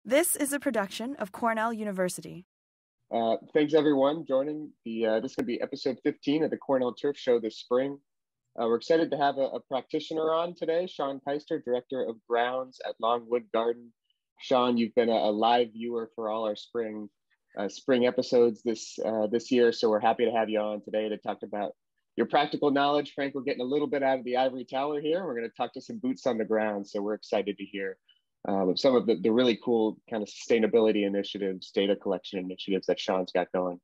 This is a production of Cornell University. Thanks everyone joining this is going to be episode 15 of the Cornell Turf Show this spring. We're excited to have a practitioner on today, Shawn Kister, Director of Grounds at Longwood Gardens. Shawn, you've been a live viewer for all our spring episodes this year, so we're happy to have you on today to talk about your practical knowledge. Frank, we're getting a little bit out of the ivory tower here. We're going to talk to some boots on the ground, so we're excited to hear some of the really cool kind of sustainability initiatives, data collection initiatives that Shawn's got going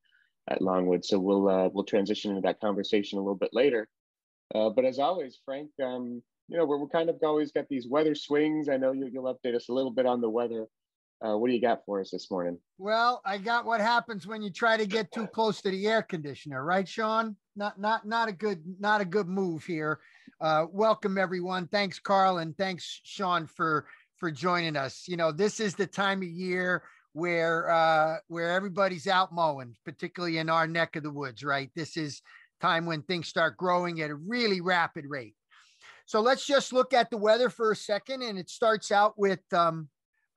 at Longwood. So we'll transition into that conversation a little bit later. But as always, Frank, we're kind of always got these weather swings. I know you'll update us a little bit on the weather. What do you got for us this morning? Well, I got what happens when you try to get too close to the air conditioner, right, Shawn? Not a good move here. Welcome everyone. Thanks, Carl, and thanks, Shawn, for joining us. You know, this is the time of year where everybody's out mowing, particularly in our neck of the woods, right? This is time when things start growing at a really rapid rate. So let's just look at the weather for a second, and it starts out with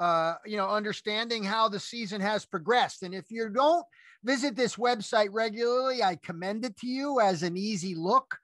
understanding how the season has progressed. And if you don't visit this website regularly, I commend it to you as an easy look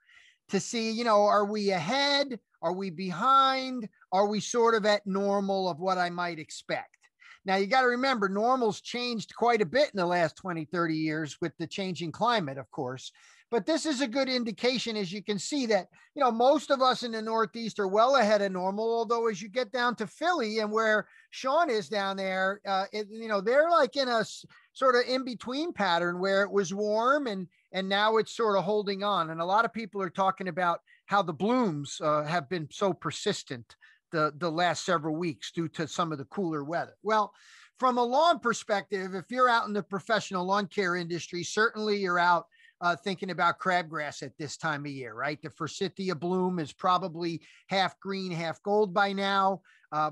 to see, are we ahead? Are we behind? Are we sort of at normal of what I might expect? Now, you got to remember, normal's changed quite a bit in the last 20, 30 years with the changing climate, of course. But this is a good indication, as you can see, that, most of us in the Northeast are well ahead of normal. Although as you get down to Philly and where Shawn is down there, they're like in a sort of in-between pattern where it was warm and now it's sort of holding on. And a lot of people are talking about how the blooms have been so persistent the last several weeks due to some of the cooler weather. Well, from a lawn perspective, if you're out in the professional lawn care industry, certainly you're out thinking about crabgrass at this time of year, right? The forsythia bloom is probably half green, half gold by now.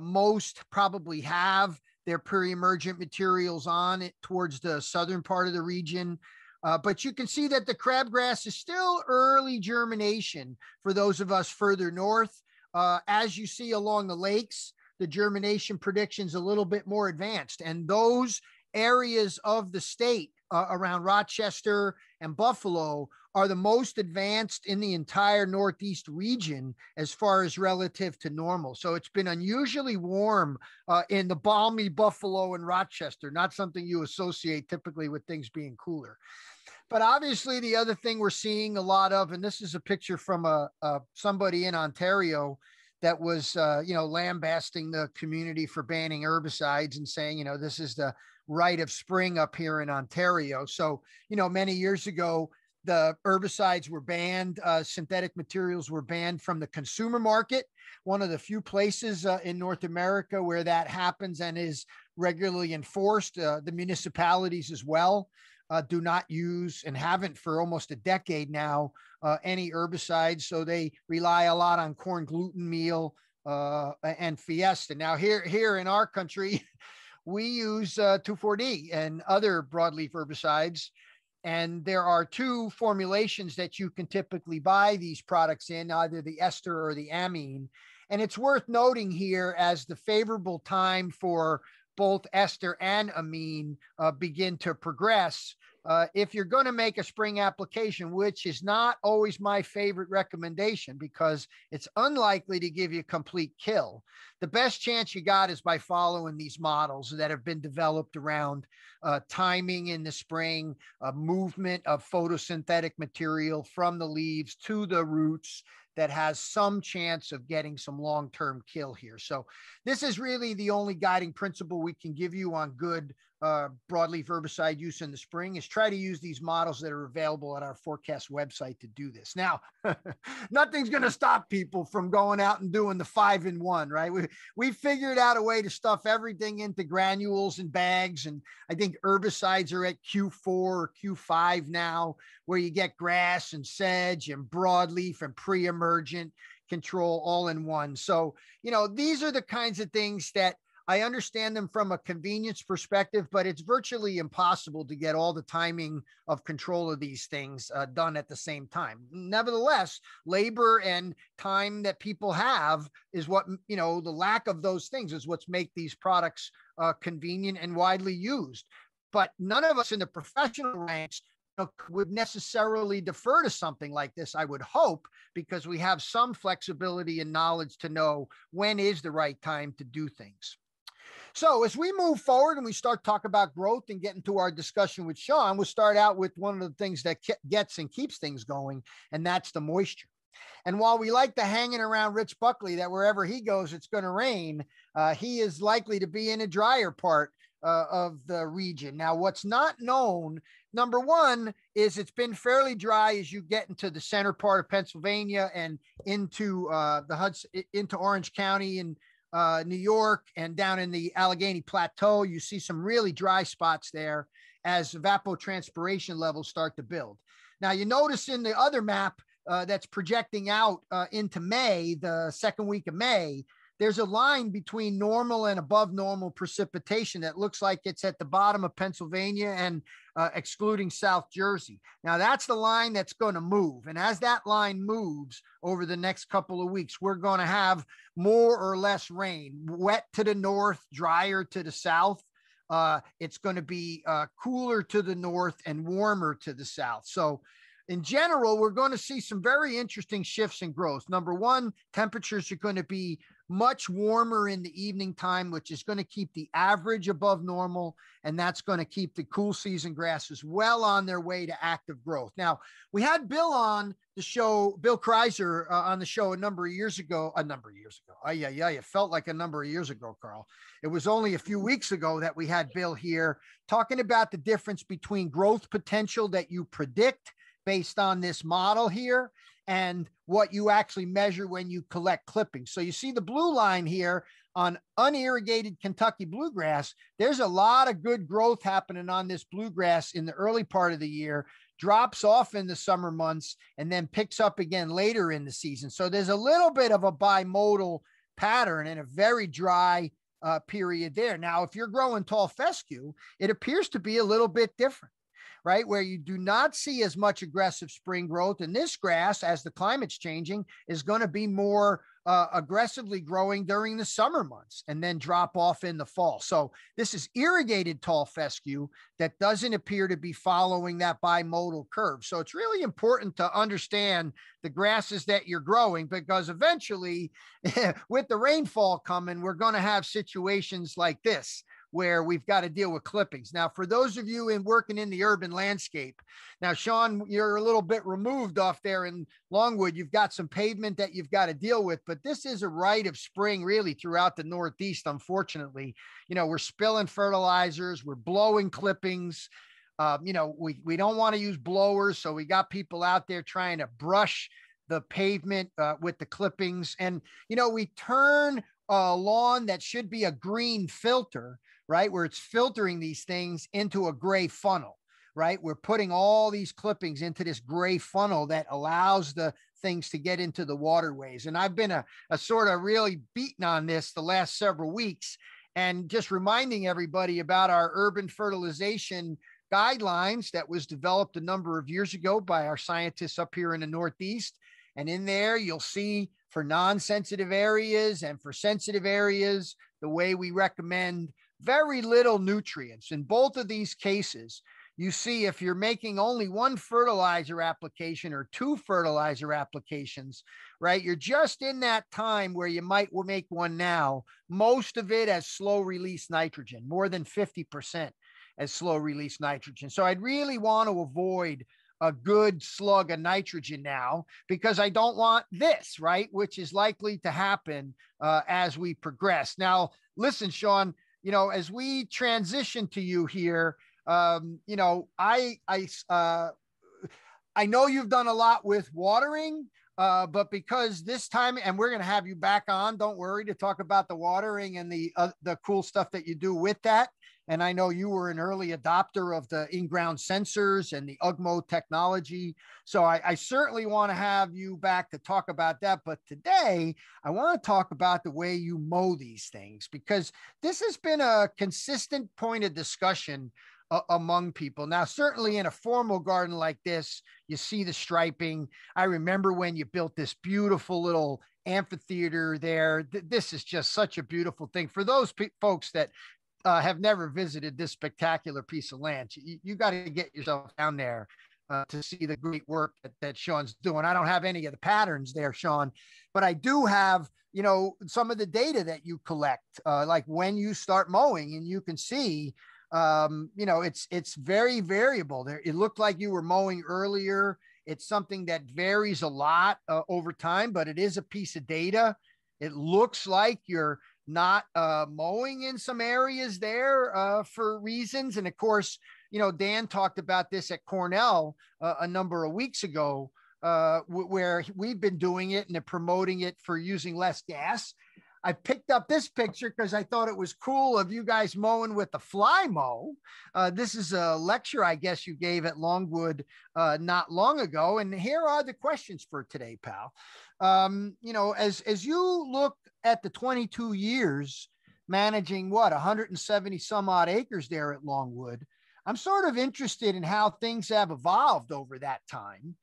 Most probably have their pre-emergent materials on it towards the southern part of the region. But you can see that the crabgrass is still early germination for those of us further north. As you see along the lakes, the germination prediction's a little bit more advanced. And those areas of the state around Rochester and Buffalo are the most advanced in the entire Northeast region as far as relative to normal. So it's been unusually warm in the balmy Buffalo and Rochester, not something you associate typically with things being cooler. But obviously the other thing we're seeing a lot of, and this is a picture from somebody in Ontario that was, lambasting the community for banning herbicides and saying, this is the rite of spring up here in Ontario. So, many years ago, the herbicides were banned, synthetic materials were banned from the consumer market. One of the few places in North America where that happens and is regularly enforced. The municipalities as well do not use and haven't for almost a decade now any herbicides. So they rely a lot on corn gluten meal and Fiesta. Now here in our country, we use 2,4-D and other broadleaf herbicides. And there are two formulations that you can typically buy these products in, either the ester or the amine. And it's worth noting here as the favorable time for both ester and amine begin to progress. If you're going to make a spring application, which is not always my favorite recommendation because it's unlikely to give you a complete kill, the best chance you got is by following these models that have been developed around timing in the spring, movement of photosynthetic material from the leaves to the roots that has some chance of getting some long-term kill here. So this is really the only guiding principle we can give you on good broadleaf herbicide use in the spring is try to use these models that are available at our forecast website to do this. Now, nothing's going to stop people from going out and doing the 5-in-1, right? We figured out a way to stuff everything into granules and bags. And I think herbicides are at Q4 or Q5 now, where you get grass and sedge and broadleaf and pre-emergent control all in one. So, these are the kinds of things that I understand them from a convenience perspective, but it's virtually impossible to get all the timing of control of these things done at the same time. Nevertheless, labor and time that people have is what, the lack of those things is what's make these products convenient and widely used. But none of us in the professional ranks would necessarily defer to something like this, I would hope, because we have some flexibility and knowledge to know when is the right time to do things. So as we move forward and we start talking about growth and get into our discussion with Shawn, we'll start out with one of the things that gets and keeps things going, and that's the moisture. And while we like to hanging around Rich Buckley that wherever he goes, it's going to rain, he is likely to be in a drier part of the region. Now, what's not known, number one, is it's been fairly dry as you get into the center part of Pennsylvania and into the Hudson, into Orange County and New York and down in the Allegheny Plateau. You see some really dry spots there as evapotranspiration levels start to build. Now, you notice in the other map that's projecting out into May, the second week of May, there's a line between normal and above normal precipitation that looks like it's at the bottom of Pennsylvania and excluding South Jersey. Now that's the line that's going to move. And as that line moves over the next couple of weeks, we're going to have more or less rain, wet to the north, drier to the south. It's going to be cooler to the north and warmer to the south. So in general, we're going to see some very interesting shifts in growth. Number one, temperatures are going to be much warmer in the evening time, which is going to keep the average above normal. And that's going to keep the cool season grasses well on their way to active growth. Now, we had Bill on the show, Bill Kreiser on the show a number of years ago. It felt like a number of years ago, Carl. It was only a few weeks ago that we had Bill here talking about the difference between growth potential that you predict based on this model here and what you actually measure when you collect clippings. So you see the blue line here on unirrigated Kentucky bluegrass. There's a lot of good growth happening on this bluegrass in the early part of the year, drops off in the summer months, and then picks up again later in the season. So there's a little bit of a bimodal pattern and a very dry period there. Now, if you're growing tall fescue, it appears to be a little bit different, right? Where you do not see as much aggressive spring growth. And this grass, as the climate's changing, is going to be more aggressively growing during the summer months and then drop off in the fall. So this is irrigated tall fescue that doesn't appear to be following that bimodal curve. So it's really important to understand the grasses that you're growing, because eventually with the rainfall coming, we're going to have situations like this, where we've got to deal with clippings. Now, for those of you working in the urban landscape, now, Shawn, you're a little bit removed off there in Longwood. You've got some pavement that you've got to deal with, but this is a rite of spring really throughout the Northeast, unfortunately. We're spilling fertilizers, we're blowing clippings. We don't want to use blowers, so we got people out there trying to brush the pavement with the clippings. And, we turn a lawn that should be a green filter, right, where it's filtering these things, into a gray funnel, right? We're putting all these clippings into this gray funnel that allows the things to get into the waterways. And I've been a sort of really beaten on this the last several weeks, and just reminding everybody about our urban fertilization guidelines that was developed a number of years ago by our scientists up here in the Northeast. And in there, you'll see for non-sensitive areas and for sensitive areas, the way we recommend very little nutrients. In both of these cases, you see if you're making only one fertilizer application or two fertilizer applications, right, you're just in that time where you might make one now, most of it as slow release nitrogen, more than 50% as slow release nitrogen. So I'd really want to avoid a good slug of nitrogen now, because I don't want this, right, which is likely to happen as we progress. Now, listen, Shawn, as we transition to you here, I know you've done a lot with watering, but because this time, and we're going to have you back on, don't worry, to talk about the watering and the cool stuff that you do with that. And I know you were an early adopter of the in-ground sensors and the UGMO technology. So I certainly want to have you back to talk about that. But today, I want to talk about the way you mow these things, because this has been a consistent point of discussion among people. Now, certainly in a formal garden like this, you see the striping. I remember when you built this beautiful little amphitheater there. This is just such a beautiful thing. For those folks that have never visited this spectacular piece of land, you got to get yourself down there to see the great work that Shawn's doing. I don't have any of the patterns there, Shawn, but I do have, some of the data that you collect, like when you start mowing, and you can see, it's very variable there. It looked like you were mowing earlier. It's something that varies a lot over time, but it is a piece of data. It looks like you're not mowing in some areas there for reasons. And of course, Dan talked about this at Cornell a number of weeks ago, where we've been doing it and promoting it for using less gas. I picked up this picture because I thought it was cool of you guys mowing with the fly mow. This is a lecture, I guess, you gave at Longwood not long ago. And here are the questions for today, pal. As you look at the 22 years managing 170 some odd acres there at Longwood, I'm sort of interested in how things have evolved over that time.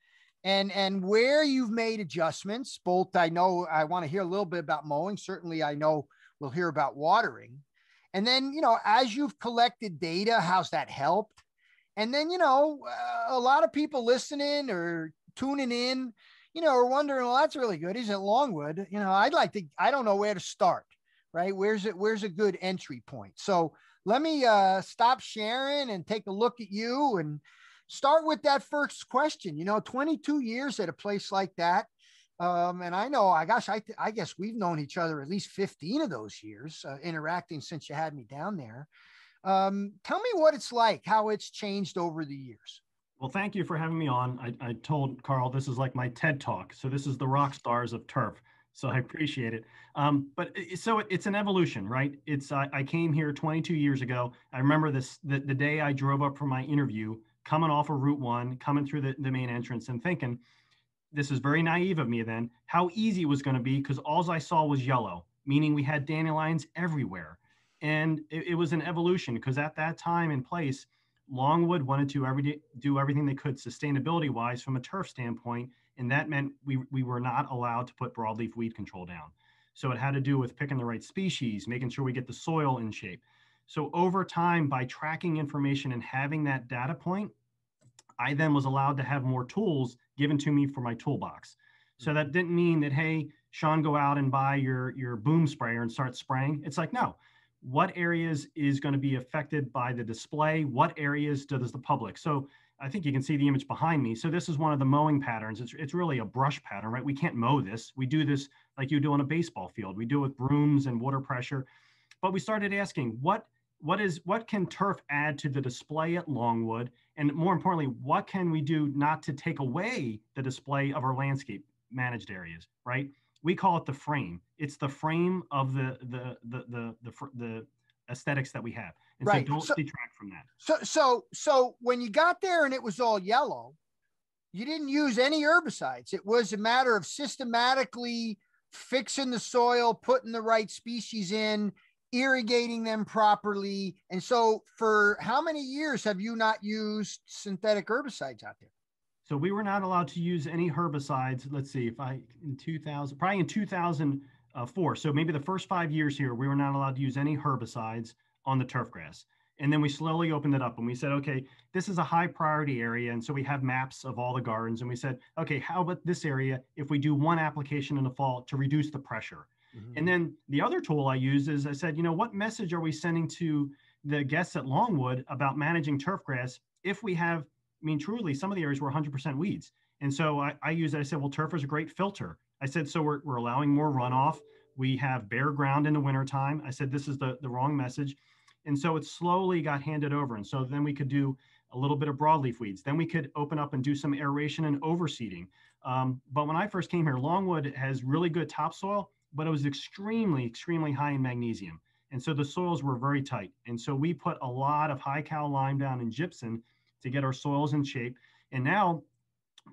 And where you've made adjustments, both I know I want to hear a little bit about mowing. Certainly, I know we'll hear about watering. And then, as you've collected data, how's that helped? And then, a lot of people listening or tuning in, are wondering, well, that's really good. He's at Longwood. I don't know where to start, right? Where's a good entry point? So let me stop sharing and take a look at you and start with that first question. 22 years at a place like that. And I know, I guess we've known each other at least 15 of those years, interacting since you had me down there. Tell me what it's like, how it's changed over the years. Well, thank you for having me on. I told Carl, this is like my TED Talk. So this is the rock stars of turf. So I appreciate it. So it's an evolution, right? I came here 22 years ago. I remember the day I drove up for my interview, coming off of Route 1, coming through the main entrance and thinking, this is very naive of me then, how easy it was going to be, because all I saw was yellow, meaning we had dandelions everywhere. And it was an evolution, because at that time and place, Longwood wanted to do everything they could sustainability-wise from a turf standpoint, and that meant we were not allowed to put broadleaf weed control down. So it had to do with picking the right species, making sure we get the soil in shape. So over time, by tracking information and having that data point, I then was allowed to have more tools given to me for my toolbox. So that didn't mean that, hey, Shawn, go out and buy your boom sprayer and start spraying. It's like, no, what areas is going to be affected by the display? What areas does the public? So I think you can see the image behind me. So this is one of the mowing patterns. It's really a brush pattern, right? We can't mow this. We do this like you do on a baseball field. We do it with brooms and water pressure. But we started asking, what can turf add to the display at Longwood? And more importantly, what can we do not to take away the display of our landscape managed areas, right? We call it the frame. It's the frame of the aesthetics that we have. And right. So don't detract from that. So when you got there and it was all yellow, you didn't use any herbicides. It was a matter of systematically fixing the soil, putting the right species in, irrigating them properly. And so for how many years have you not used synthetic herbicides out there? So we were not allowed to use any herbicides. Let's see, in 2004. So maybe the first 5 years here, we were not allowed to use any herbicides on the turfgrass. And then we slowly opened it up and we said, okay, this is a high priority area. And so we have maps of all the gardens. And we said, okay, how about this area if we do one application in the fall to reduce the pressure? Mm-hmm. And then the other tool I used is I said, what message are we sending to the guests at Longwood about managing turfgrass if we have, truly, some of the areas were 100% weeds. And so I used it. I said, well, turf is a great filter. I said, so we're allowing more runoff. We have bare ground in the wintertime. I said, this is the wrong message. And so it slowly got handed over. And so then we could do a little bit of broadleaf weeds. Then we could open up and do some aeration and overseeding. But when I first came here, Longwood has really good topsoil, but it was extremely, extremely high in magnesium. And so the soils were very tight. And so we put a lot of high cal lime down and gypsum to get our soils in shape. And now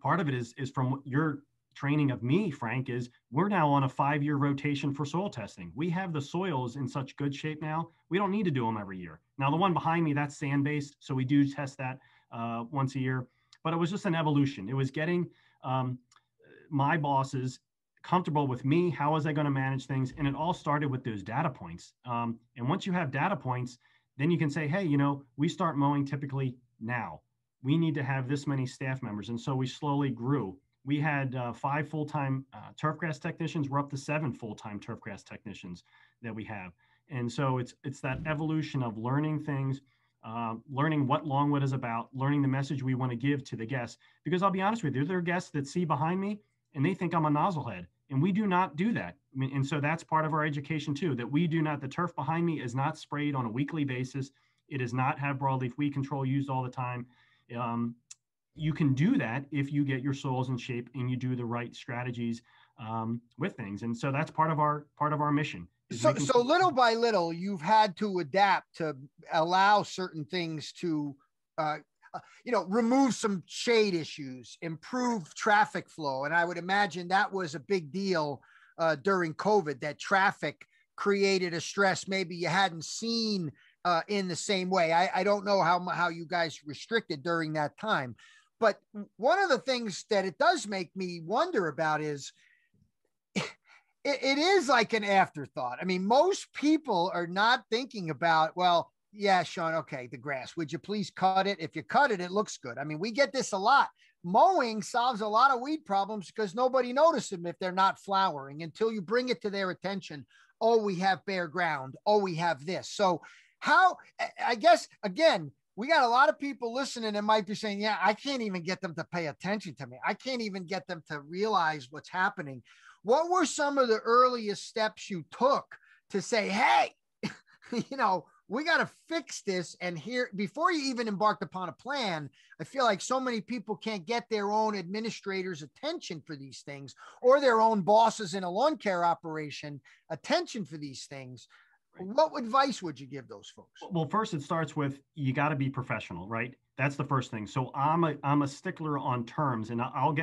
part of it is from your training of me, Frank, is we're now on a 5-year rotation for soil testing. We have the soils in such good shape now. We don't need to do them every year. Now, the one behind me, that's sand-based. So we do test that once a year. But it was just an evolution. It was getting my bosses comfortable with me. How was I going to manage things? And it all started with those data points. And once you have data points, then you can say, hey, we start mowing typically now. We need to have this many staff members. And so we slowly grew. We had 5 full-time turfgrass technicians. We're up to 7 full-time turfgrass technicians that we have. And so it's that evolution of learning things, learning what Longwood is about, learning the message we want to give to the guests. Because I'll be honest with you, there are guests that see behind me and they think I'm a nozzlehead. And we do not do that. I mean, and so that's part of our education too, that we do not, the turf behind me is not sprayed on a weekly basis. It does not have broadleaf weed control used all the time. You can do that if you get your soils in shape and you do the right strategies with things. And so that's part of our mission. So little by little, you've had to adapt to allow certain things to, remove some shade issues, improve traffic flow. And I would imagine that was a big deal during COVID, that traffic created a stress maybe you hadn't seen in the same way. I don't know how you guys restricted during that time. But one of the things that it does make me wonder about is it is like an afterthought. I mean, most people are not thinking about, well, yeah, Shawn, okay, the grass, would you please cut it? If you cut it, it looks good. I mean, we get this a lot. Mowing solves a lot of weed problems because nobody notices them if they're not flowering until you bring it to their attention. Oh, we have bare ground. Oh, we have this. So I guess, again, we got a lot of people listening and might be saying, yeah, I can't even get them to pay attention to me. I can't even get them to realize what's happening. What were some of the earliest steps you took to say, hey, we got to fix this? And here, before you even embarked upon a plan, I feel like so many people can't get their own administrators' attention for these things, or their own bosses in a lawn care operation attention for these things. What advice would you give those folks? Well, first it starts with, you got to be professional, right? That's the first thing. So I'm a stickler on terms, and I'll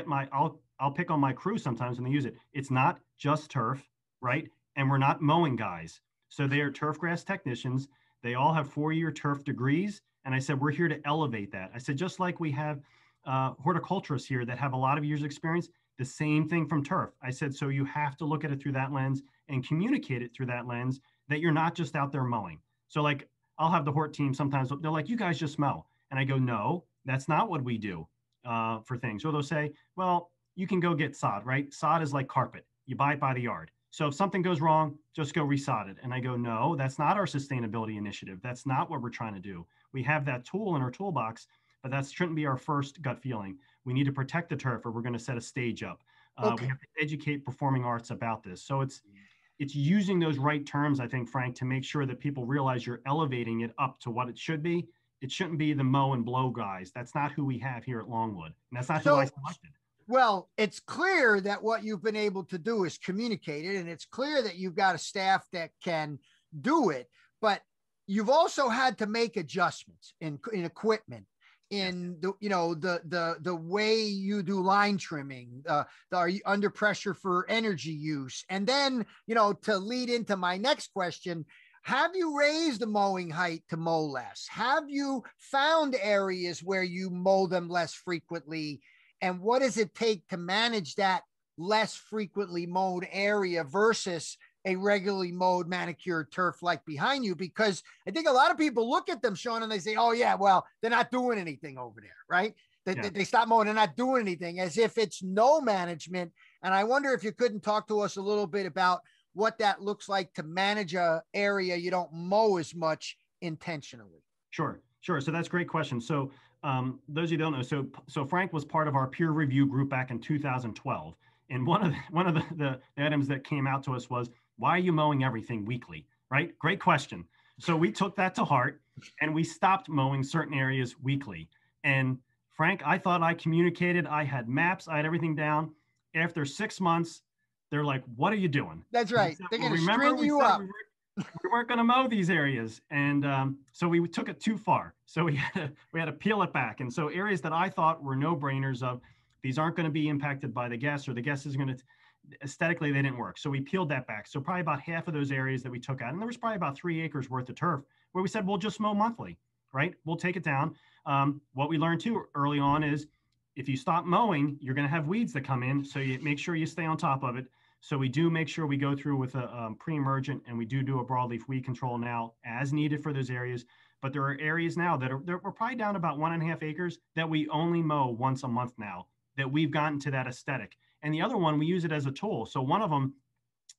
pick on my crew sometimes when they use it. It's not just turf, right? And we're not mowing guys. So they are turfgrass technicians. They all have 4-year turf degrees. And I said, we're here to elevate that. I said, just like we have horticulturists here that have a lot of years experience, the same thing from turf. I said, so you have to look at it through that lens and communicate it through that lens, that you're not just out there mowing. So like, I'll have the hort team sometimes, they're like, you guys just mow. And I go, no, that's not what we do for things. Or they'll say, well, you can go get sod, right? Sod is like carpet. You buy it by the yard. So if something goes wrong, just go resod it. And I go, no, that's not our sustainability initiative. That's not what we're trying to do. We have that tool in our toolbox, but that shouldn't be our first gut feeling. We need to protect the turf, or we're going to set a stage up. Okay. We have to educate performing arts about this. So it's using those right terms, I think, Frank, to make sure that people realize you're elevating it up to what it should be. It shouldn't be the mow and blow guys. That's not who we have here at Longwood. And that's not who I selected. Well, it's clear that what you've been able to do is communicate it, and it's clear that you've got a staff that can do it, but you've also had to make adjustments in equipment, in the way you do line trimming, are you under pressure for energy use? And then, to lead into my next question, have you raised the mowing height to mow less? Have you found areas where you mow them less frequently? And what does it take to manage that less frequently mowed area versus a regularly mowed manicured turf like behind you? Because I think a lot of people look at them, Shawn, and they say, oh yeah, well, they're not doing anything over there, right? They stop mowing, they're not doing anything, as if it's no management. And I wonder if you couldn't talk to us a little bit about what that looks like to manage a area you don't mow as much intentionally. Sure. So that's a great question. So those of you who don't know, so Frank was part of our peer review group back in 2012. And one of the items that came out to us was, why are you mowing everything weekly, right? Great question. So we took that to heart and we stopped mowing certain areas weekly. And Frank, I thought I communicated, I had maps, I had everything down. After 6 months, they're like, what are you doing? That's right. They're going to string you up. we weren't going to mow these areas. And so we took it too far. So we had to peel it back. And so areas that I thought were no brainers of, these aren't going to be impacted by the guests, or the guest is going to, aesthetically, they didn't work. So we peeled that back. So probably about half of those areas that we took out, and there was probably about 3 acres worth of turf where we said, we'll just mow monthly, right? We'll take it down. What we learned too early on is if you stop mowing, you're going to have weeds that come in. So you make sure you stay on top of it. So we do make sure we go through with a pre-emergent, and we do a broadleaf weed control now as needed for those areas. But there are areas now that we're probably down about 1.5 acres that we only mow once a month now, that we've gotten to that aesthetic. And the other one, we use it as a tool. So one of them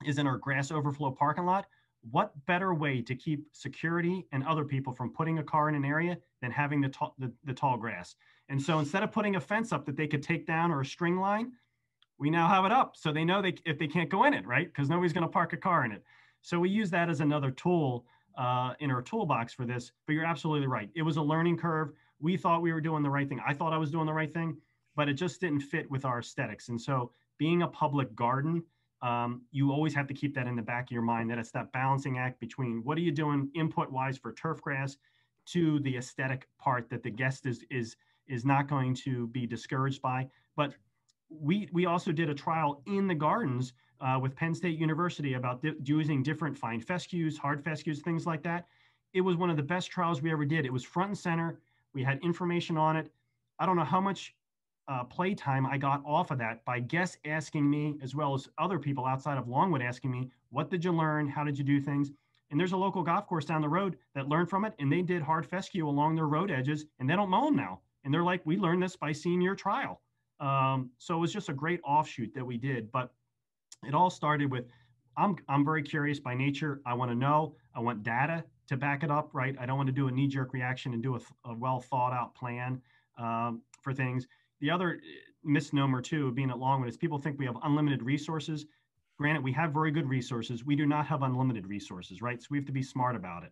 is in our grass overflow parking lot. What better way to keep security and other people from putting a car in an area than having the tall grass? And so instead of putting a fence up that they could take down, or a string line, we now have it up. So they know if they can't go in it, right? Because nobody's going to park a car in it. So we use that as another tool in our toolbox for this. But you're absolutely right. It was a learning curve. We thought we were doing the right thing. I thought I was doing the right thing, but it just didn't fit with our aesthetics. And so being a public garden, you always have to keep that in the back of your mind, that it's that balancing act between what are you doing input wise for turf grass to the aesthetic part that the guest is not going to be discouraged by. But we also did a trial in the gardens with Penn State University about using different fine fescues, hard fescues, things like that. It was one of the best trials we ever did. It was front and center. We had information on it. I don't know how much playtime I got off of that by guests asking me, as well as other people outside of Longwood asking me, what did you learn? How did you do things? And there's a local golf course down the road that learned from it, and they did hard fescue along their road edges, and they don't mow them now. And they're like, we learned this by seeing your trial. So it was just a great offshoot that we did. But it all started with, I'm very curious by nature. I want to know. I want data to back it up, right? I don't want to do a knee-jerk reaction and do a well thought out plan for things. The other misnomer too, being at Longwood, is people think we have unlimited resources. Granted, we have very good resources. We do not have unlimited resources, right? So we have to be smart about it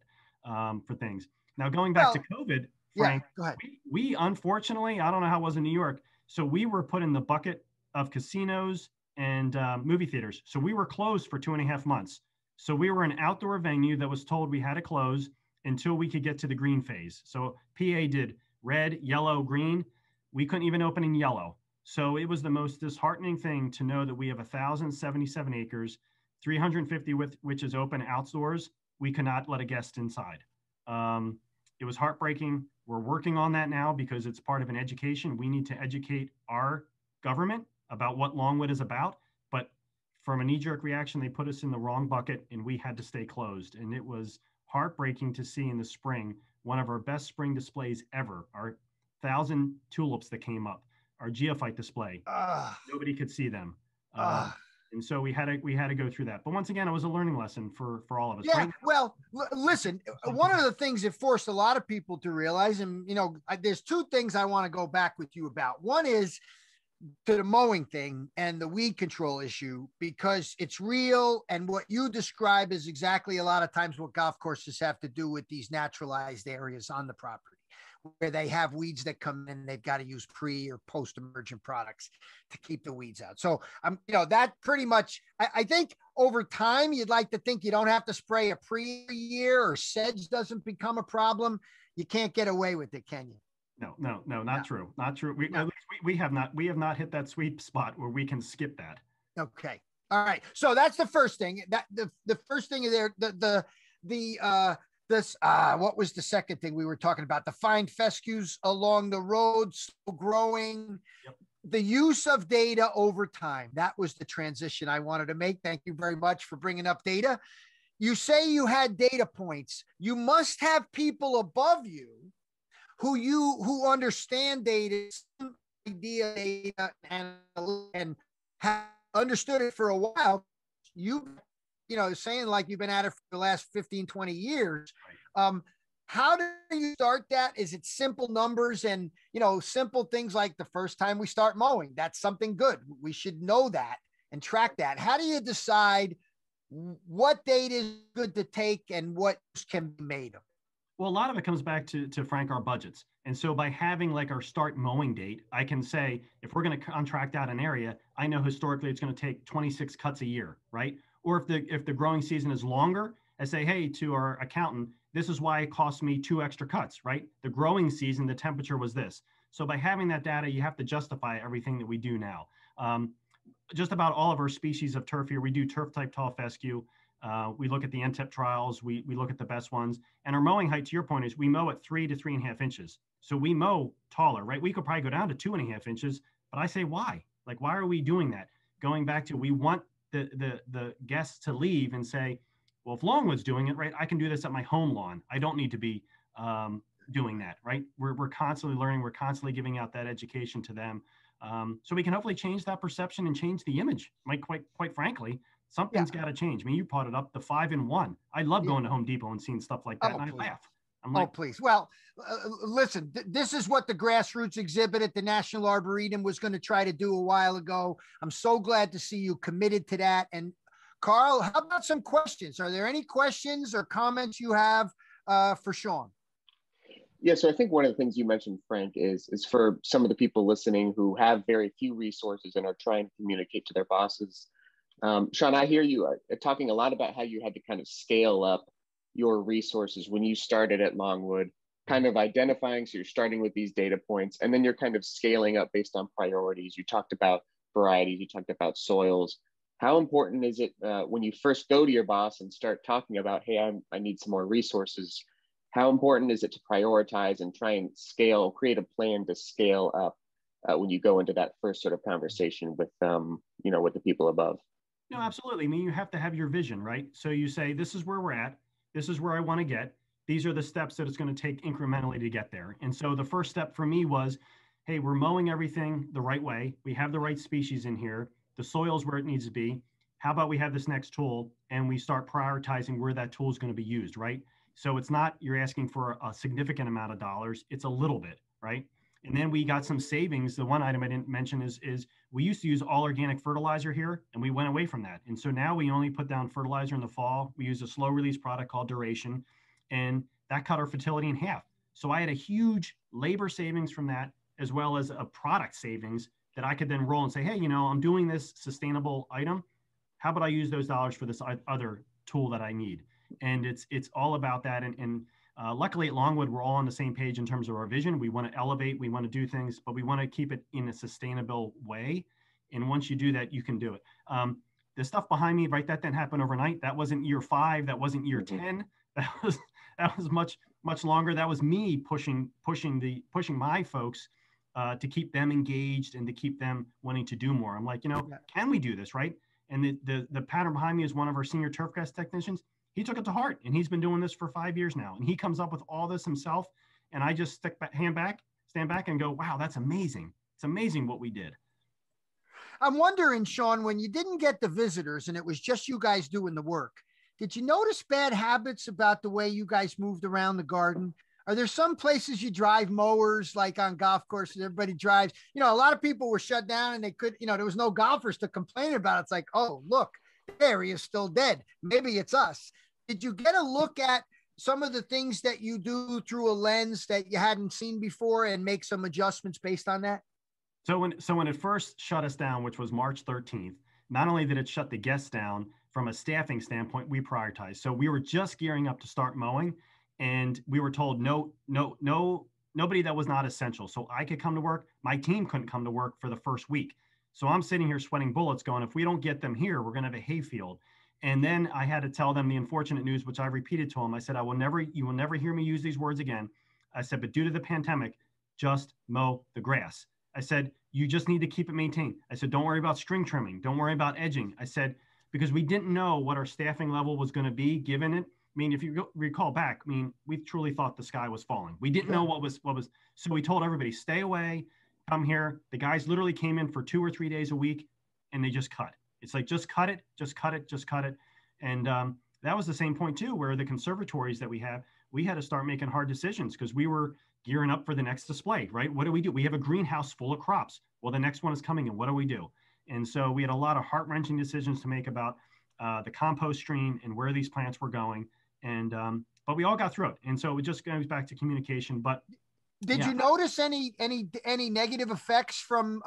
for things. Now, going back to COVID, Frank, go ahead. We unfortunately, I don't know how it was in New York. So we were put in the bucket of casinos and movie theaters. So we were closed for 2.5 months. So we were an outdoor venue that was told we had to close until we could get to the green phase. So PA did red, yellow, green. We couldn't even open in yellow. So it was the most disheartening thing to know that we have 1,077 acres, 350 which is open outdoors. We could not let a guest inside. It was heartbreaking. We're working on that now because it's part of an education. We need to educate our government about what Longwood is about. But from a knee-jerk reaction, they put us in the wrong bucket and we had to stay closed. And it was heartbreaking to see in the spring, one of our best spring displays ever, our 1,000 tulips that came up, our geophyte display. Nobody could see them. And so we had to go through that. But once again, it was a learning lesson for all of us. Yeah. Right? Well, listen, one of the things it forced a lot of people to realize, and, there's two things I want to go back with you about. One is to the mowing thing and the weed control issue, because it's real. And what you describe is exactly a lot of times what golf courses have to do with these naturalized areas on the property, where they have weeds that come in, they've got to use pre or post emergent products to keep the weeds out. So that pretty much, I think over time, you'd like to think you don't have to spray a pre-year, or sedge doesn't become a problem. You can't get away with it, can you? No, not true. Not true. We have not hit that sweet spot where we can skip that. Okay. All right. So that's the first thing. That the first thing there, what was the second thing we were talking about? The fine fescues along the road, slow growing. Yep. The use of data over time. That was the transition I wanted to make. Thank you very much for bringing up data. You say you had data points. You must have people above you who understand data, idea data, and have understood it for a while. Saying like you've been at it for the last 15, 20 years. Right. How do you start that? Is it simple numbers and, simple things like the first time we start mowing? That's something good. We should know that and track that. How do you decide what data is good to take and what can be made of? Well, a lot of it comes back to Frank, our budgets. And so by having like our start mowing date, I can say, if we're going to contract out an area, I know historically it's going to take 26 cuts a year, right? Or if the growing season is longer, I say, hey, to our accountant, this is why it cost me 2 extra cuts, right? The growing season, the temperature was this. So by having that data, you have to justify everything that we do now. Just about all of our species of turf here, we do turf type tall fescue. We look at the NTEP trials. We look at the best ones. And our mowing height, to your point, is we mow at 3 to 3.5 inches. So we mow taller, right? We could probably go down to 2.5 inches, but I say, why? Like, why are we doing that? Going back to, we want the guests to leave and say, well, if Longwood's doing it, right, I can do this at my home lawn. I don't need to be doing that, right? We're constantly learning. We're constantly giving out that education to them. So we can hopefully change that perception and change the image. Like, quite frankly, something's got to change. I mean, you brought it up, the 5-in-1. I love going to Home Depot and seeing stuff like that, and I laugh. I'm like, oh, please. Well, listen, this is what the grassroots exhibit at the National Arboretum was going to try to do a while ago. I'm so glad to see you committed to that. And Carl, how about some questions? Are there any questions or comments you have for Shawn? Yeah, so I think one of the things you mentioned, Frank, is for some of the people listening who have very few resources and are trying to communicate to their bosses. Shawn, I hear you talking a lot about how you had to kind of scale up your resources when you started at Longwood, kind of identifying, so you're starting with these data points, and then you're kind of scaling up based on priorities. You talked about varieties, you talked about soils. How important is it when you first go to your boss and start talking about, hey, I need some more resources? How important is it to prioritize and try and scale, create a plan to scale up when you go into that first sort of conversation with, with the people above? No, absolutely. I mean, you have to have your vision, right? So you say, this is where we're at. This is where I want to get. These are the steps that it's going to take incrementally to get there. And so the first step for me was, hey, we're mowing everything the right way. We have the right species in here. The soil's where it needs to be. How about we have this next tool and we start prioritizing where that tool is going to be used, right? So it's not you're asking for a significant amount of dollars. It's a little bit, right? And then we got some savings. The one item I didn't mention is we used to use all organic fertilizer here, and we went away from that. And so now we only put down fertilizer in the fall. We use a slow release product called Duration, and that cut our fertility in half. So I had a huge labor savings from that, as well as a product savings that I could then roll and say, hey, I'm doing this sustainable item. How about I use those dollars for this other tool that I need? And it's all about that. And luckily at Longwood, we're all on the same page in terms of our vision. We want to elevate, we want to do things, but we want to keep it in a sustainable way. And once you do that, you can do it. The stuff behind me, right, that didn't happen overnight. That wasn't year 5. That wasn't year 10. That was much longer. That was me pushing my folks to keep them engaged and to keep them wanting to do more. I'm like, can we do this, right? And the pattern behind me is one of our senior turfgrass technicians. He took it to heart, and he's been doing this for 5 years now. And he comes up with all this himself. And I just stand back and go, wow, that's amazing. It's amazing what we did. I'm wondering, Shawn, when you didn't get the visitors and it was just you guys doing the work, did you notice bad habits about the way you guys moved around the garden? Are there some places you drive mowers, like on golf courses, everybody drives? A lot of people were shut down and they could, there was no golfers to complain about. It's like, oh, look, the area is still dead. Maybe it's us. Did you get a look at some of the things that you do through a lens that you hadn't seen before and make some adjustments based on that? So when it first shut us down, which was March 13th, not only did it shut the guests down, from a staffing standpoint, we prioritized. So we were just gearing up to start mowing, and we were told nobody that was not essential. So I could come to work. My team couldn't come to work for the first week. So I'm sitting here sweating bullets going, if we don't get them here, we're going to have a hayfield. And then I had to tell them the unfortunate news, which I repeated to them. I said, you will never hear me use these words again. I said, but due to the pandemic, just mow the grass. I said, you just need to keep it maintained. I said, don't worry about string trimming. Don't worry about edging. I said, because we didn't know what our staffing level was going to be given it. I mean, if you recall back, we truly thought the sky was falling. We didn't know what was. So we told everybody, stay away, come here. The guys literally came in for 2 or 3 days a week, and they just cut. It's like, just cut it, just cut it, just cut it. And that was the same point too, where the conservatories that we have, we had to start making hard decisions because we were gearing up for the next display, right? What do? We have a greenhouse full of crops. Well, the next one is coming in. What do we do? And so we had a lot of heart-wrenching decisions to make about the compost stream and where these plants were going. And but we all got through it. And so it just goes back to communication. But did you notice any negative effects from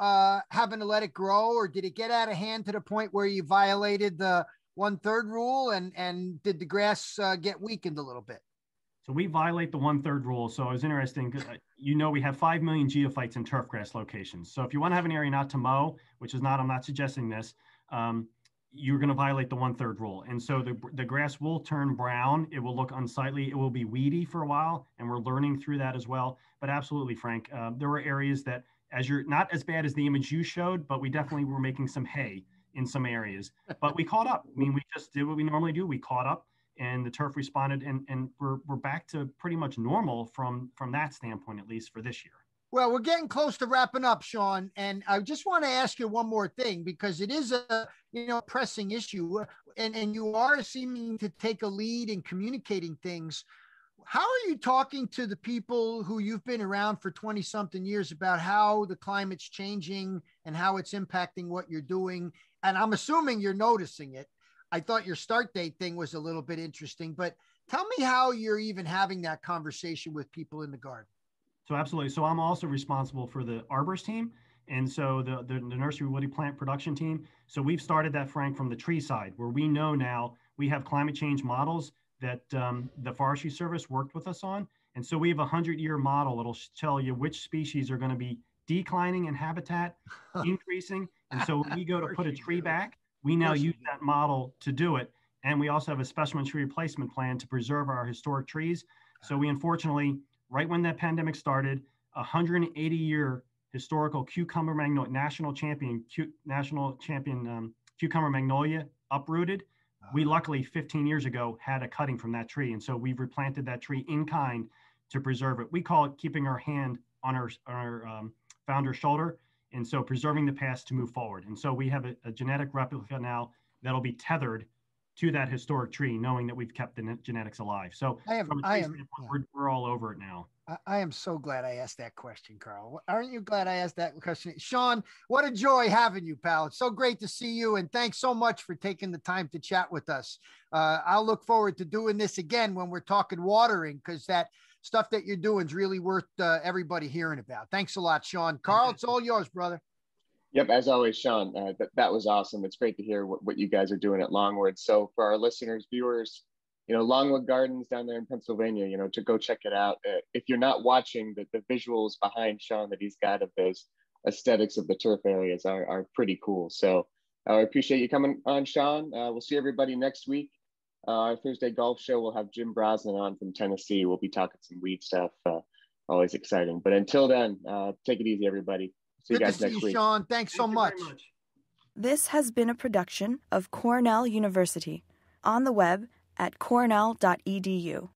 having to let it grow, or did it get out of hand to the point where you violated the 1/3 rule, and did the grass get weakened a little bit? So we violate the 1/3 rule. So it was interesting. We have 5 million geophytes in turfgrass locations. So if you want to have an area not to mow, which is not, I'm not suggesting this, you're going to violate the 1/3 rule. And so the grass will turn brown. It will look unsightly. It will be weedy for a while. And we're learning through that as well. But absolutely, Frank, there were areas that, as you're not as bad as the image you showed, but we definitely were making some hay in some areas. But we caught up. I mean, we just did what we normally do. We caught up, and the turf responded, and we're back to pretty much normal from that standpoint, at least for this year. Well, we're getting close to wrapping up, Shawn, and I just want to ask you one more thing, because it is a pressing issue, and you are seeming to take a lead in communicating things. How are you talking to the people who you've been around for 20 something years about how the climate's changing and how it's impacting what you're doing? And I'm assuming you're noticing it. I thought your start date thing was a little bit interesting, but tell me how you're even having that conversation with people in the garden. So absolutely. So I'm also responsible for the arborist team. And so the nursery woody plant production team. So we've started that, Frank, from the tree side, where we know now we have climate change models that the Forestry Service worked with us on. And so we have a 100-year model that'll tell you which species are going to be declining in habitat, increasing. And so when we go to put a tree back, we now use that model to do it. And we also have a specimen tree replacement plan to preserve our historic trees. So we unfortunately, right when that pandemic started, 180-year historical cucumber magnolia, national champion cucumber magnolia uprooted. We luckily 15 years ago had a cutting from that tree. And so we've replanted that tree in kind to preserve it. We call it keeping our hand on our founder's shoulder. And so preserving the past to move forward. And so we have a genetic replica now that'll be tethered to that historic tree, knowing that we've kept the genetics alive. So we're all over it now. I am so glad I asked that question, Carl. Aren't you glad I asked that question? Shawn, what a joy having you, pal. It's so great to see you. And thanks so much for taking the time to chat with us. I'll look forward to doing this again when we're talking watering, because that stuff that you're doing is really worth everybody hearing about. Thanks a lot, Shawn. Carl, it's all yours, brother. Yep, as always, Shawn, that was awesome. It's great to hear what you guys are doing at Longwood. So for our listeners, viewers, Longwood Gardens down there in Pennsylvania, to go check it out. If you're not watching, the visuals behind Shawn that he's got of those aesthetics of the turf areas are pretty cool. So I appreciate you coming on, Shawn. We'll see everybody next week. Our Thursday golf show, we'll have Jim Brosnan on from Tennessee. We'll be talking some weed stuff. Always exciting. But until then, take it easy, everybody. See you guys next week. Shawn. Thanks so much. This has been a production of Cornell University, on the web at cornell.edu.